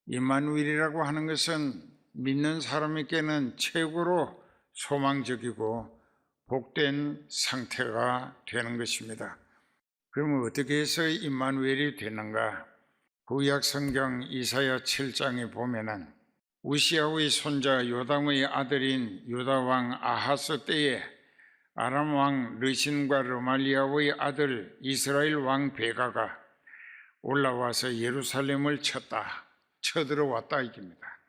임마누엘이라고 하는 것은 믿는 사람에게는 최고로 소망적이고 복된 상태가 되는 것입니다. 그러면 어떻게 해서 임마누엘이 되는가? 구약 성경 이사야 7장에 보면은 우시야의 손자 요담의 아들인 유다 왕 아하스 때에 아람 왕 르신과 르말리아의 아들 이스라엘 왕 베가가 올라와서 예루살렘을 쳐들어왔다 이깁니다.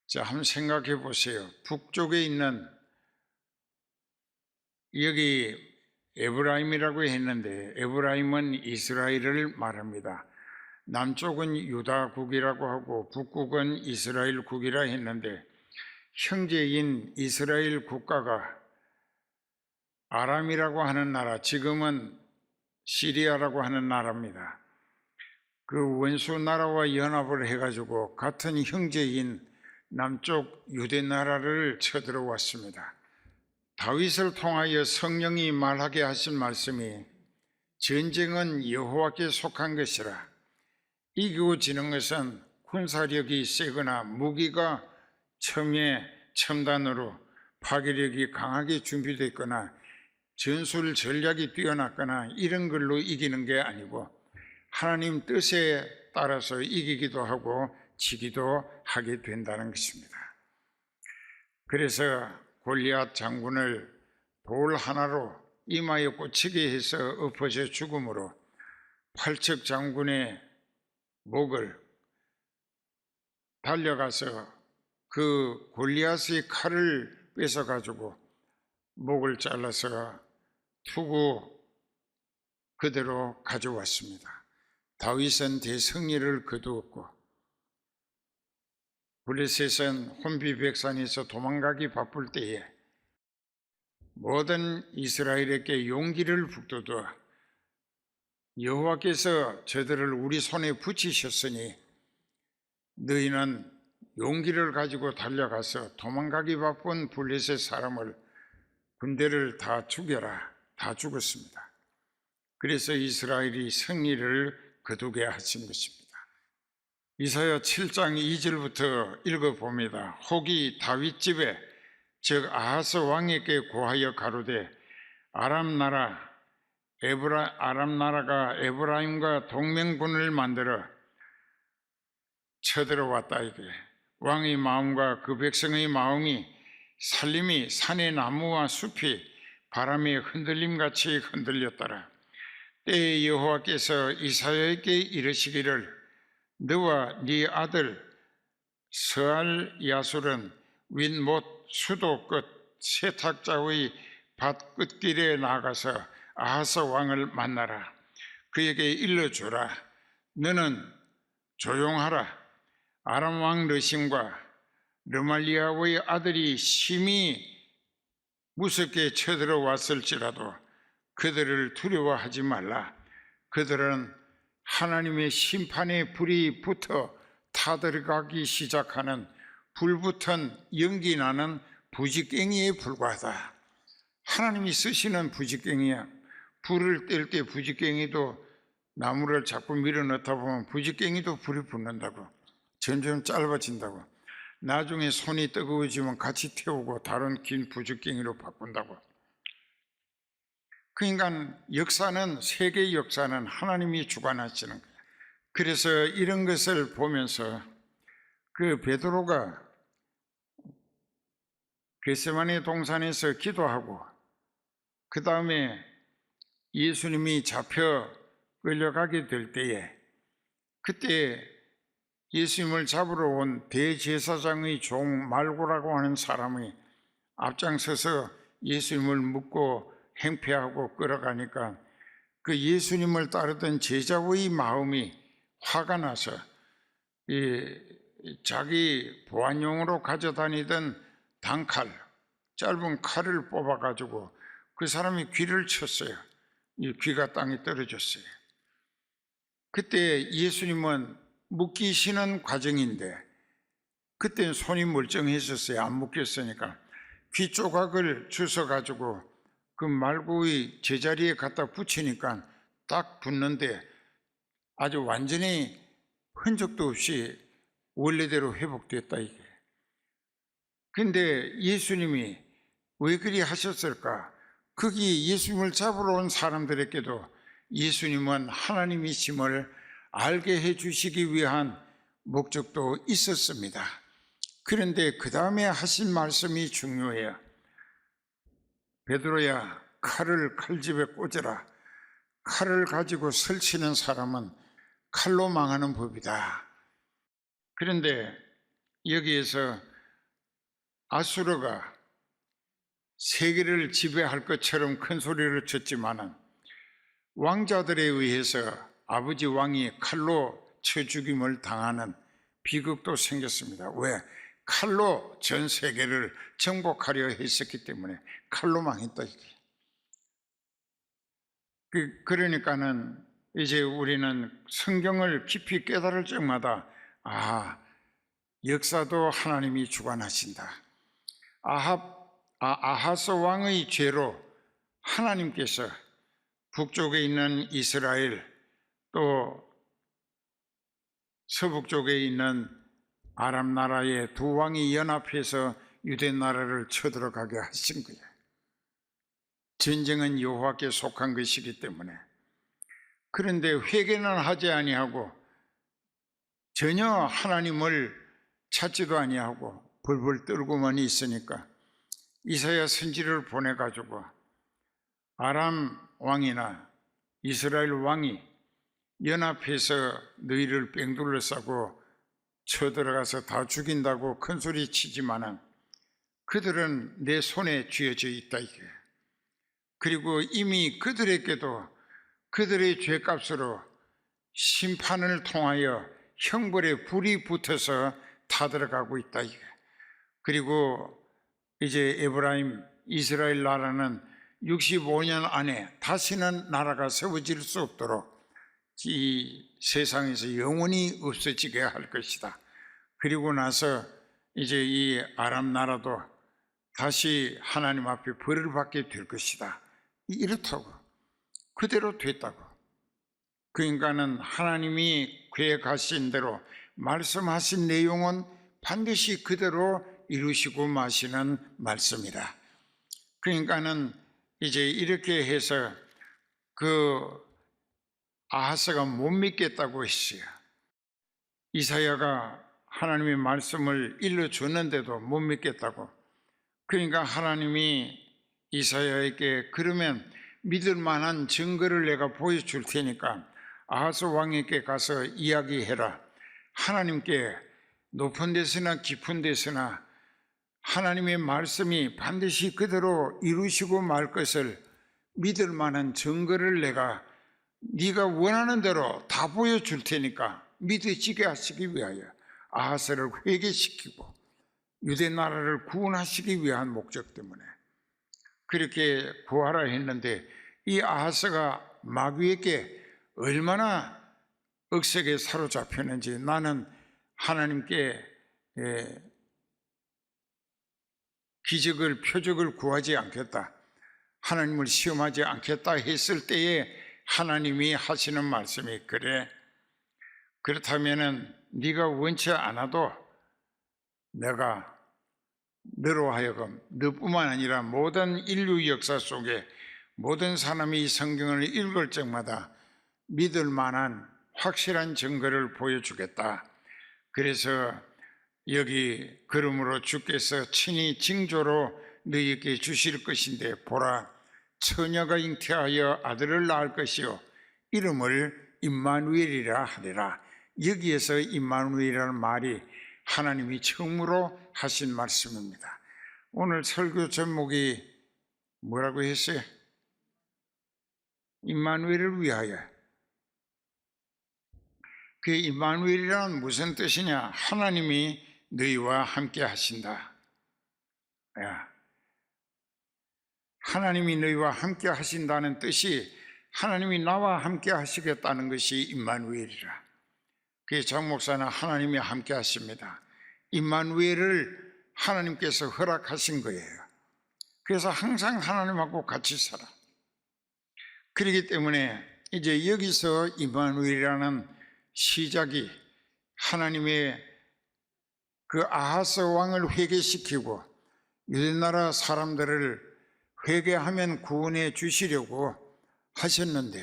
자, 한번 생각해 보세요. 북쪽에 있는 여기 에브라임이라고 했는데 에브라임은 이스라엘을 말합니다. 남쪽은 유다국이라고 하고 북국은 이스라엘국이라 했는데 형제인 이스라엘 국가가 아람이라고 하는 나라, 지금은 시리아라고 하는 나라입니다. 그 원수 나라와 연합을 해가지고 같은 형제인 남쪽 유대 나라를 쳐들어왔습니다. 다윗을 통하여 성령이 말하게 하신 말씀이 전쟁은 여호와께 속한 것이라 이기고 지는 것은 군사력이 세거나 무기가 첨단으로 파괴력이 강하게 준비되어 있거나 전술 전략이 뛰어났거나 이런 걸로 이기는 게 아니고 하나님 뜻에 따라서 이기기도 하고 지기도 하게 된다는 것입니다. 그래서 골리앗 장군을 돌 하나로 이마에 꽂히게 해서 엎어져 죽음으로 팔척 장군의 목을 달려가서 그 골리앗의 칼을 뺏어가지고 목을 잘라서 투구 그대로 가져왔습니다. 다윗은 대승리를 거두었고 블레셋은 혼비백산에서 도망가기 바쁠 때에 모든 이스라엘에게 용기를 북돋워 여호와께서 저들을 우리 손에 붙이셨으니 너희는 용기를 가지고 달려가서 도망가기 바쁜 블레셋 사람을 군대를 다 죽여라. 다 죽었습니다. 그래서 이스라엘이 승리를 거두게 하신 것입니다. 이사야 7장 2절부터 읽어봅니다. 혹이 다윗 집에 즉 아하스 왕에게 고하여 가로되 아람 나라가 에브라임과 동맹군을 만들어 쳐들어왔다 이게 왕의 마음과 그 백성의 마음이 살림이 산의 나무와 숲이 바람에 흔들림같이 흔들렸더라. 때에 여호와께서 이사야에게 이르시기를 너와 네 아들 스알 야술은 윗못 수도 끝 세탁자의 밭 끝길에 나가서 아하스 왕을 만나라. 그에게 일러주라. 너는 조용하라. 아람 왕 르신과 르말리아의 아들이 심히 무섭게 쳐들어왔을지라도 그들을 두려워하지 말라. 그들은 하나님의 심판의 불이 붙어 타들어가기 시작하는 불붙은 연기 나는 부지깽이에 불과하다. 하나님이 쓰시는 부지깽이야. 불을 뗄 때 부지깽이도 나무를 자꾸 밀어넣다 보면 부지깽이도 불이 붙는다고. 점점 짧아진다고. 나중에 손이 뜨거워지면 같이 태우고 다른 긴 부지깽이로 바꾼다고. 그러니까 역사는, 세계 역사는 하나님이 주관하시는 거예요. 그래서 이런 것을 보면서 그 베드로가 겟세마네 동산에서 기도하고 그 다음에 예수님이 잡혀 끌려가게 될 때에 그때 예수님을 잡으러 온 대제사장의 종 말고라고 하는 사람이 앞장서서 예수님을 묶고 행패하고 끌어가니까 그 예수님을 따르던 제자의 마음이 화가 나서 자기 보안용으로 가져다니던 단칼, 짧은 칼을 뽑아가지고 그 사람이 귀를 쳤어요. 귀가 땅에 떨어졌어요. 그때 예수님은 묶이시는 과정인데 그때는 손이 멀쩡했었어요. 안 묶였으니까. 귀 조각을 주워가지고 그 말구의 제자리에 갖다 붙이니까 딱 붙는데 아주 완전히 흔적도 없이 원래대로 회복됐다 이게. 근데 예수님이 왜 그리 하셨을까? 거기 예수님을 잡으러 온 사람들에게도 예수님은 하나님이심을 알게 해주시기 위한 목적도 있었습니다. 그런데 그 다음에 하신 말씀이 중요해요. 베드로야, 칼을 칼집에 꽂으라. 칼을 가지고 설치는 사람은 칼로 망하는 법이다. 그런데 여기에서 아수르가 세계를 지배할 것처럼 큰 소리를 쳤지만은 왕자들에 의해서 아버지 왕이 칼로 쳐 죽임을 당하는 비극도 생겼습니다. 왜? 칼로 전 세계를 정복하려 했었기 때문에 칼로 망했다 이게. 그러니까는 이제 우리는 성경을 깊이 깨달을 적마다 역사도 하나님이 주관하신다. 아하스 왕의 죄로 하나님께서 북쪽에 있는 이스라엘 또 서북 쪽에 있는 아람 나라의 두 왕이 연합해서 유대 나라를 쳐들어가게 하신 거예요. 전쟁은 여호와께 속한 것이기 때문에. 그런데 회개는 하지 아니하고 전혀 하나님을 찾지도 아니하고 벌벌 떨고만 있으니까 이사야 선지를 보내가지고 아람 왕이나 이스라엘 왕이 연합해서 너희를 뺑둘러싸고 쳐들어가서 다 죽인다고 큰소리 치지만은 그들은 내 손에 쥐어져 있다 이게. 그리고 이미 그들에게도 그들의 죄값으로 심판을 통하여 형벌의 불이 붙어서 타들어가고 있다 이게. 그리고 이제 에브라임 이스라엘 나라는 65년 안에 다시는 나라가 세워질 수 없도록 이 세상에서 영원히 없어지게 할 것이다. 그리고 나서 이제 이 아람 나라도 다시 하나님 앞에 벌을 받게 될 것이다. 이렇다고 그대로 됐다고. 그 인간은 하나님이 계획하신 대로 말씀하신 내용은 반드시 그대로 이루시고 마시는 말씀이다. 그러니까는 이제 이렇게 해서 아하스가 못 믿겠다고 했어요. 이사야가 하나님의 말씀을 일러줬는데도 못 믿겠다고. 그러니까 하나님이 이사야에게 그러면 믿을 만한 증거를 내가 보여줄 테니까 아하스 왕에게 가서 이야기해라. 하나님께 높은 데서나 깊은 데서나 하나님의 말씀이 반드시 그대로 이루시고 말 것을 믿을 만한 증거를 내가 네가 원하는 대로 다 보여줄 테니까 믿어지게 하시기 위하여 아하스를 회개시키고 유대 나라를 구원하시기 위한 목적 때문에 그렇게 구하라 했는데 이 아하스가 마귀에게 얼마나 억세게 사로잡혔는지 나는 하나님께 기적을 표적을 구하지 않겠다, 하나님을 시험하지 않겠다 했을 때에 하나님이 하시는 말씀이 그래, 그렇다면은 네가 원치 않아도 내가 너로 하여금 너뿐만 아니라 모든 인류 역사 속에 모든 사람이 이 성경을 읽을 적마다 믿을 만한 확실한 증거를 보여주겠다. 그래서 여기 그러므로 주께서 친히 징조로 너희에게 주실 것인데 보라, 처녀가 잉태하여 아들을 낳을 것이요 이름을 임마누엘이라 하리라. 여기에서 임마누엘이라는 말이 하나님이 처음으로 하신 말씀입니다. 오늘 설교 제목이 뭐라고 했어요? 임마누엘을 위하여. 그 임마누엘이란 무슨 뜻이냐? 하나님이 너희와 함께 하신다. 하나님이 너희와 함께 하신다는 뜻이 하나님이 나와 함께 하시겠다는 것이 임마누엘이라. 그 장 목사는 하나님이 함께 하십니다. 임마누엘을 하나님께서 허락하신 거예요. 그래서 항상 하나님하고 같이 살아. 그렇기 때문에 이제 여기서 임마누엘이라는 시작이 하나님의 그 아하스 왕을 회개시키고 유대나라 사람들을 회개하면 구원해 주시려고 하셨는데,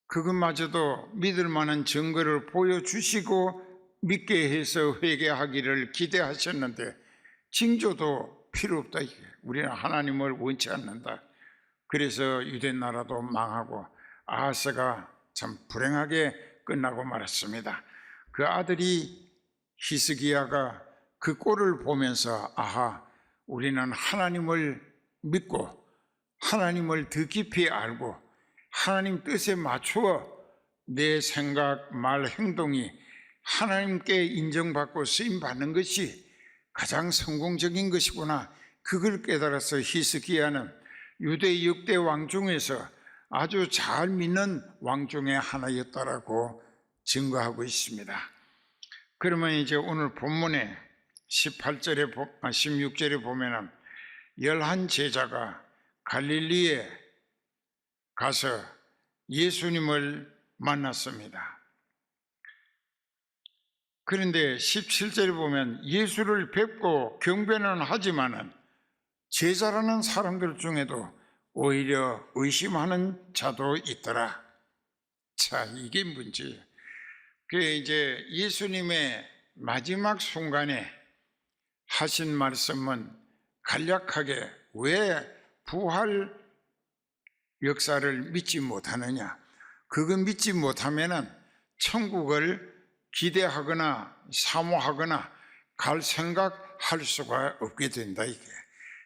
그것마저도 믿을 만한 증거를 보여주시고 믿게 해서 회개하기를 기대하셨는데, 징조도 필요 없다. 우리는 하나님을 원치 않는다. 그래서 유대나라도 망하고 아하스가 참 불행하게 끝나고 말았습니다. 그 아들이 히스기야가 그 꼴을 보면서, 아하, 우리는 하나님을 믿고 하나님을 더 깊이 알고 하나님 뜻에 맞추어 내 생각, 말, 행동이 하나님께 인정받고 쓰임받는 것이 가장 성공적인 것이구나. 그걸 깨달아서 히스기야는 유대 역대 왕 중에서 아주 잘 믿는 왕 중에 하나였다라고 증거하고 있습니다. 그러면 이제 오늘 본문에 16절에 보면은 11 제자가 갈릴리에 가서 예수님을 만났습니다. 그런데 17절에 보면 예수를 뵙고 경배는 하지만은 제자라는 사람들 중에도 오히려 의심하는 자도 있더라. 자, 이게 문제예요. 그게 이제 예수님의 마지막 순간에 하신 말씀은 간략하게 왜 부활 역사를 믿지 못하느냐, 그거 믿지 못하면은 천국을 기대하거나 사모하거나 갈 생각할 수가 없게 된다. 이게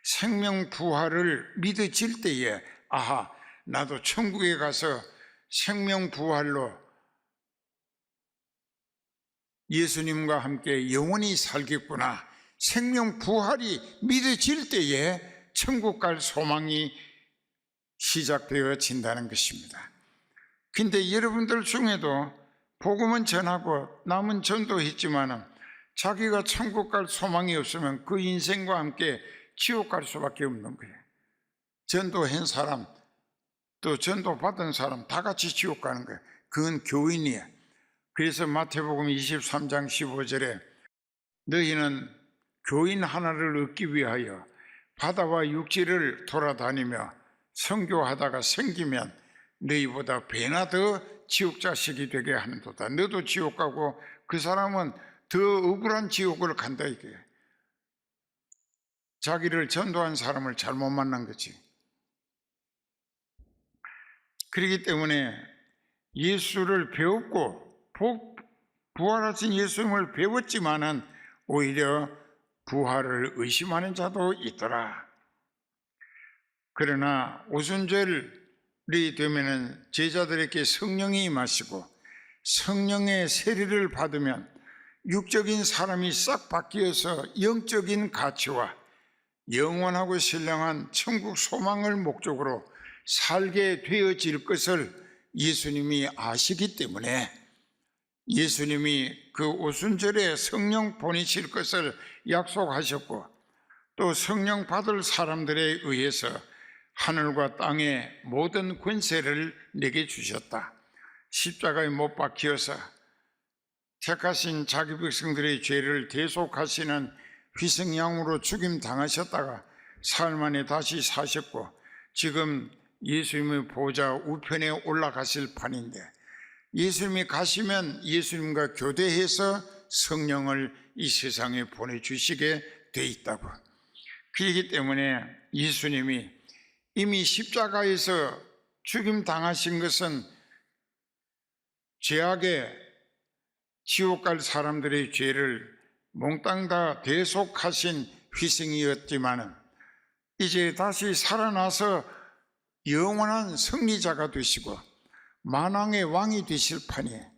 생명 부활을 믿어질 때에, 아하, 나도 천국에 가서 생명 부활로 예수님과 함께 영원히 살겠구나, 생명 부활이 믿어질 때에 천국 갈 소망이 시작되어진다는 것입니다. 근데 여러분들 중에도 복음은 전하고 남은 전도했지만 자기가 천국 갈 소망이 없으면 그 인생과 함께 지옥 갈 수밖에 없는 거예요. 전도한 사람, 또 전도 받은 사람 다 같이 지옥 가는 거예요. 그건 교인이에요. 그래서 마태복음 23장 15절에 너희는 교인 하나를 얻기 위하여 바다와 육지를 돌아다니며 선교하다가 생기면 너희보다 배나 더 지옥 자식이 되게 하는도다. 너도 지옥 가고 그 사람은 더 억울한 지옥을 간다. 이게 자기를 전도한 사람을 잘못 만난 거지. 그렇기 때문에 예수를 배웠고 부활하신 예수님을 배웠지만은 오히려 부활을 의심하는 자도 있더라. 그러나 오순절이 되면은 제자들에게 성령이 임하시고 성령의 세례를 받으면 육적인 사람이 싹 바뀌어서 영적인 가치와 영원하고 신령한 천국 소망을 목적으로 살게 되어질 것을 예수님이 아시기 때문에 예수님이 그 오순절에 성령 보내실 것을 약속하셨고 또 성령 받을 사람들에 의해서 하늘과 땅의 모든 권세를 내게 주셨다. 십자가에 못 박혀서 택하신 자기 백성들의 죄를 대속하시는 희생양으로 죽임 당하셨다가 사흘 만에 다시 사셨고 지금 예수님의 보좌 우편에 올라가실 판인데 예수님이 가시면 예수님과 교대해서 성령을 이 세상에 보내주시게 돼 있다고. 그렇기 때문에 예수님이 이미 십자가에서 죽임 당하신 것은 죄악의 지옥 갈 사람들의 죄를 몽땅 다 대속하신 희생이었지만 이제 다시 살아나서 영원한 승리자가 되시고 만왕의 왕이 되실 판이에요.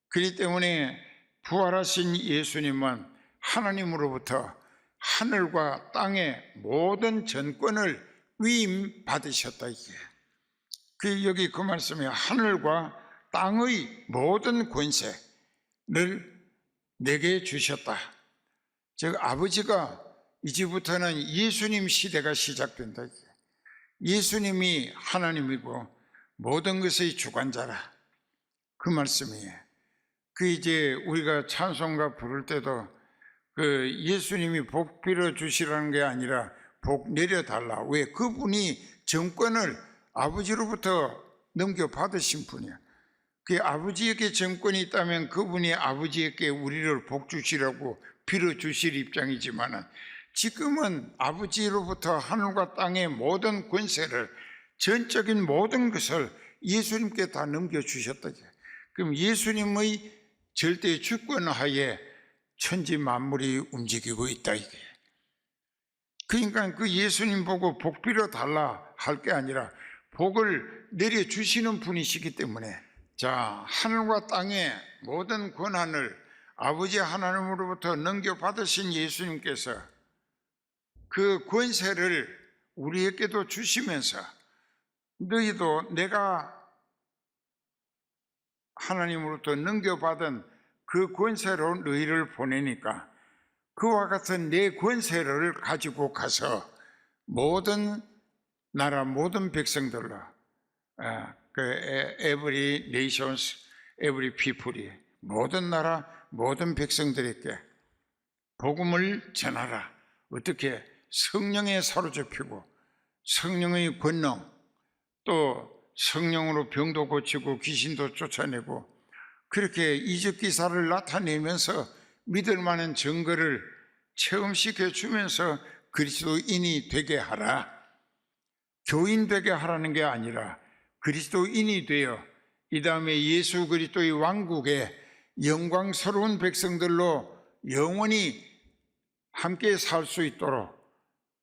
그렇기 때문에 부활하신 예수님은 하나님으로부터 하늘과 땅의 모든 전권을 위임받으셨다. 이게 여기 그 말씀에 하늘과 땅의 모든 권세를 내게 주셨다. 즉 아버지가 이제부터는 예수님 시대가 시작된다. 예수님이 하나님이고 모든 것의 주관자라. 그 말씀이에요. 그 이제 우리가 찬송가 부를 때도 그 예수님이 복 빌어 주시라는 게 아니라 복 내려달라. 왜? 그분이 정권을 아버지로부터 넘겨받으신 분이야. 그 아버지에게 정권이 있다면 그분이 아버지에게 우리를 복 주시라고 빌어 주실 입장이지만은, 지금은 아버지로부터 하늘과 땅의 모든 권세를, 전적인 모든 것을 예수님께 다 넘겨주셨다. 그럼 예수님의 절대 주권 하에 천지 만물이 움직이고 있다 이게. 그러니까 그 예수님 보고 복 빌어 달라 할 게 아니라 복을 내려주시는 분이시기 때문에, 자, 하늘과 땅의 모든 권한을 아버지 하나님으로부터 넘겨받으신 예수님께서 그 권세를 우리에게도 주시면서, 너희도 내가 하나님으로부터 넘겨받은 그 권세로 너희를 보내니까 그와 같은 내 권세를 가지고 가서 모든 나라 모든 백성들로, every nations, every people이, 모든 나라 모든 백성들에게 복음을 전하라. 어떻게? 성령에 사로잡히고 성령의 권능, 또 성령으로 병도 고치고 귀신도 쫓아내고, 그렇게 이적 기사를 나타내면서 믿을 만한 증거를 체험시켜 주면서 그리스도인이 되게 하라. 교인 되게 하라는 게 아니라 그리스도인이 되어 이 다음에 예수 그리스도의 왕국에 영광스러운 백성들로 영원히 함께 살 수 있도록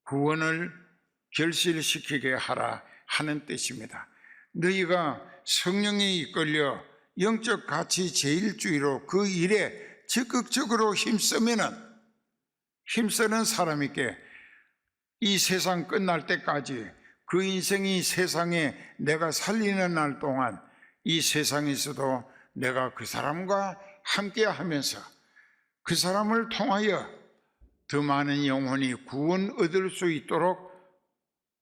구원을 결실시키게 하라 하는 뜻입니다. 너희가 성령에 이끌려 영적 가치 제일주의로 그 일에 적극적으로 힘쓰는 사람에게 이 세상 끝날 때까지, 그 인생이 세상에 내가 살리는 날 동안 이 세상에서도 내가 그 사람과 함께 하면서 그 사람을 통하여 더 많은 영혼이 구원 얻을 수 있도록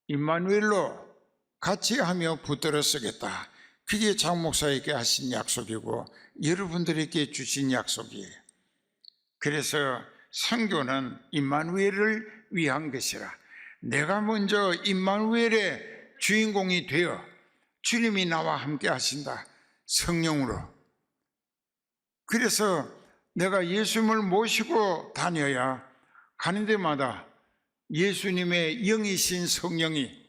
임마누엘로 같이 하며 붙들어 쓰겠다. 그게 장 목사에게 하신 약속이고 여러분들에게 주신 약속이에요. 그래서 선교는 임마누엘을 위한 것이라. 내가 먼저 임마누엘의 주인공이 되어 주님이 나와 함께 하신다, 성령으로. 그래서 내가 예수님을 모시고 다녀야 가는 데마다 예수님의 영이신 성령이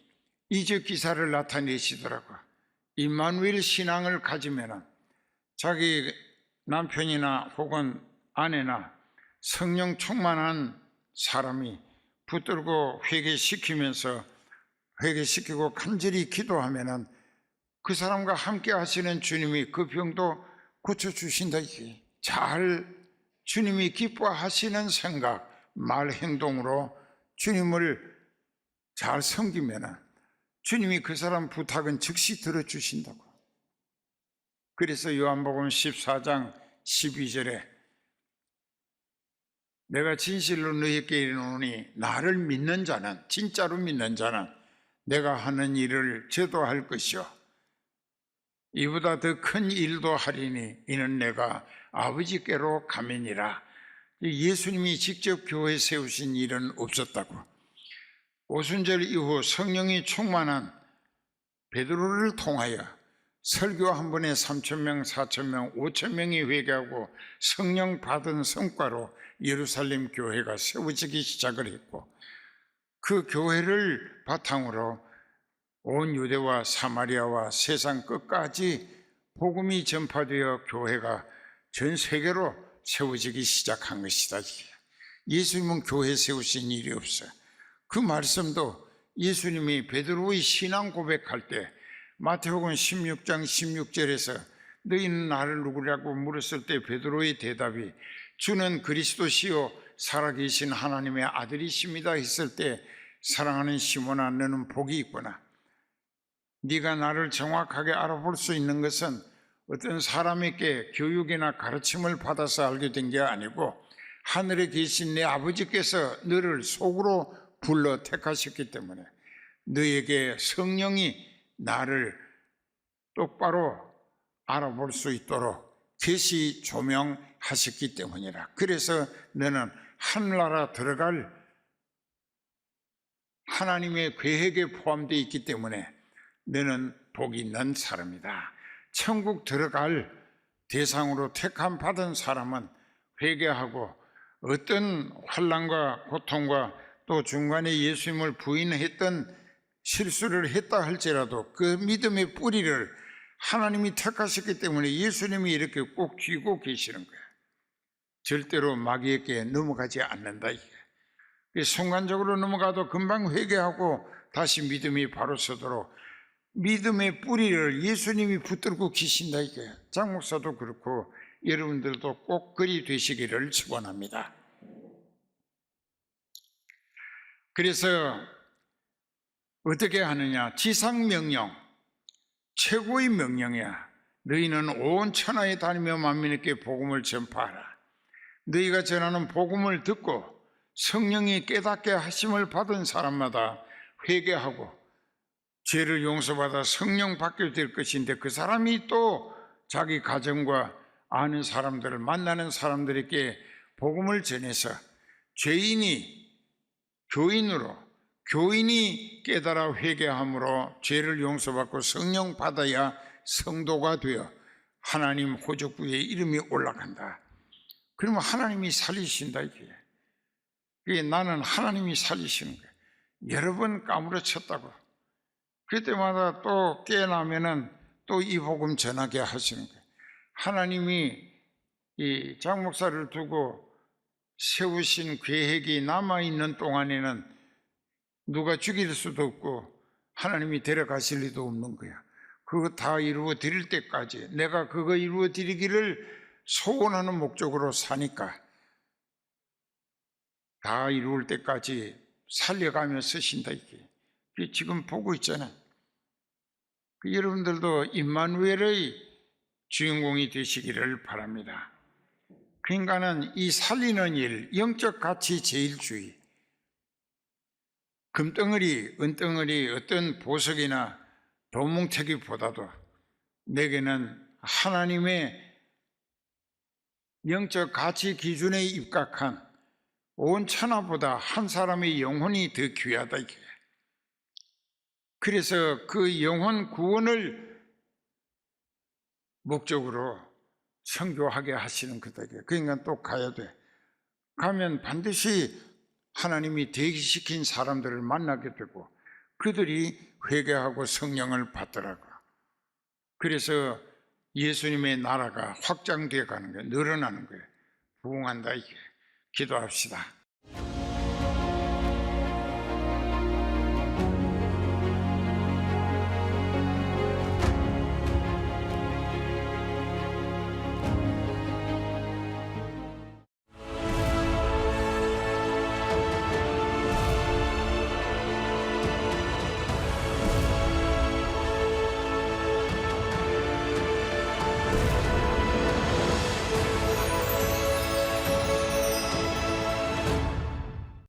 이적 기사를 나타내시더라고요. 임마누엘 신앙을 가지면 자기 남편이나 혹은 아내나 성령 충만한 사람이 붙들고 회개시키고 간절히 기도하면 그 사람과 함께 하시는 주님이 그 병도 고쳐주신다. 잘 주님이 기뻐하시는 생각, 말, 행동으로 주님을 잘 섬기면 주님이 그 사람 부탁은 즉시 들어주신다고. 그래서 요한복음 14장 12절에 내가 진실로 너희에게 이르노니 나를 믿는 자는, 진짜로 믿는 자는 내가 하는 일을 저도 할 것이요 이보다 더 큰 일도 하리니 이는 내가 아버지께로 가매니라. 예수님이 직접 교회 세우신 일은 없었다고. 오순절 이후 성령이 충만한 베드로를 통하여 설교 한 번에 3,000명, 4,000명, 5,000명이 회개하고 성령 받은 성과로 예루살렘 교회가 세워지기 시작을 했고, 그 교회를 바탕으로 온 유대와 사마리아와 세상 끝까지 복음이 전파되어 교회가 전 세계로 세워지기 시작한 것이다. 예수님은 교회 세우신 일이 없어요. 그 말씀도 예수님이 베드로의 신앙 고백할 때 마태복음 16장 16절에서 너희는 나를 누구라고 물었을 때 베드로의 대답이 주는 그리스도시요 살아계신 하나님의 아들이십니다 했을 때, 사랑하는 시몬아 너는 복이 있구나. 네가 나를 정확하게 알아볼 수 있는 것은 어떤 사람에게 교육이나 가르침을 받아서 알게 된 게 아니고 하늘에 계신 내 아버지께서 너를 속으로 불러 택하셨기 때문에 너에게 성령이 나를 똑바로 알아볼 수 있도록 계시 조명하셨기 때문이라. 그래서 너는 하늘나라 들어갈 하나님의 계획에 포함되어 있기 때문에 너는 복이 있는 사람이다. 천국 들어갈 대상으로 택함 받은 사람은 회개하고 어떤 환난과 고통과 또 중간에 예수님을 부인했던 실수를 했다 할지라도 그 믿음의 뿌리를 하나님이 택하셨기 때문에 예수님이 이렇게 꼭 쥐고 계시는 거예요. 절대로 마귀에게 넘어가지 않는다. 이게 순간적으로 넘어가도 금방 회개하고 다시 믿음이 바로 서도록 믿음의 뿌리를 예수님이 붙들고 계신다. 이게 장 목사도 그렇고 여러분들도 꼭 그리 되시기를 축원합니다. 그래서 어떻게 하느냐? 지상명령, 최고의 명령이야. 너희는 온 천하에 다니며 만민에게 복음을 전파하라. 너희가 전하는 복음을 듣고 성령이 깨닫게 하심을 받은 사람마다 회개하고 죄를 용서받아 성령 받게 될 것인데, 그 사람이 또 자기 가정과 아는 사람들을 만나는 사람들에게 복음을 전해서 죄인이 교인이 깨달아 회개함으로 죄를 용서받고 성령 받아야 성도가 되어 하나님 호적부에 이름이 올라간다. 그러면 하나님이 살리신다. 이게 나는 하나님이 살리시는 거예요. 여러 번 까무러쳤다고 그때마다 또 깨어나면은 또 이 복음 전하게 하시는 거예요. 하나님이 이 장 목사를 두고 세우신 계획이 남아있는 동안에는 누가 죽일 수도 없고 하나님이 데려가실 리도 없는 거야. 그거 다 이루어 드릴 때까지, 내가 그거 이루어 드리기를 소원하는 목적으로 사니까 다 이루을 때까지 살려가며 쓰신다. 이게 지금 보고 있잖아요. 여러분들도 임마누엘의 주인공이 되시기를 바랍니다. 그러니까는 이 살리는 일, 영적 가치 제일주의, 금덩어리, 은덩어리, 어떤 보석이나 도뭉태기보다도 내게는 하나님의 영적 가치 기준에 입각한 온 천하보다 한 사람의 영혼이 더 귀하다. 그래서 그 영혼 구원을 목적으로 선교하게 하시는 거다. 그러니까 또 가야 돼. 가면 반드시 하나님이 대기시킨 사람들을 만나게 되고 그들이 회개하고 성령을 받더라고. 그래서 예수님의 나라가 확장되어 가는 거예요. 늘어나는 거예요. 부흥한다. 이게. 기도합시다.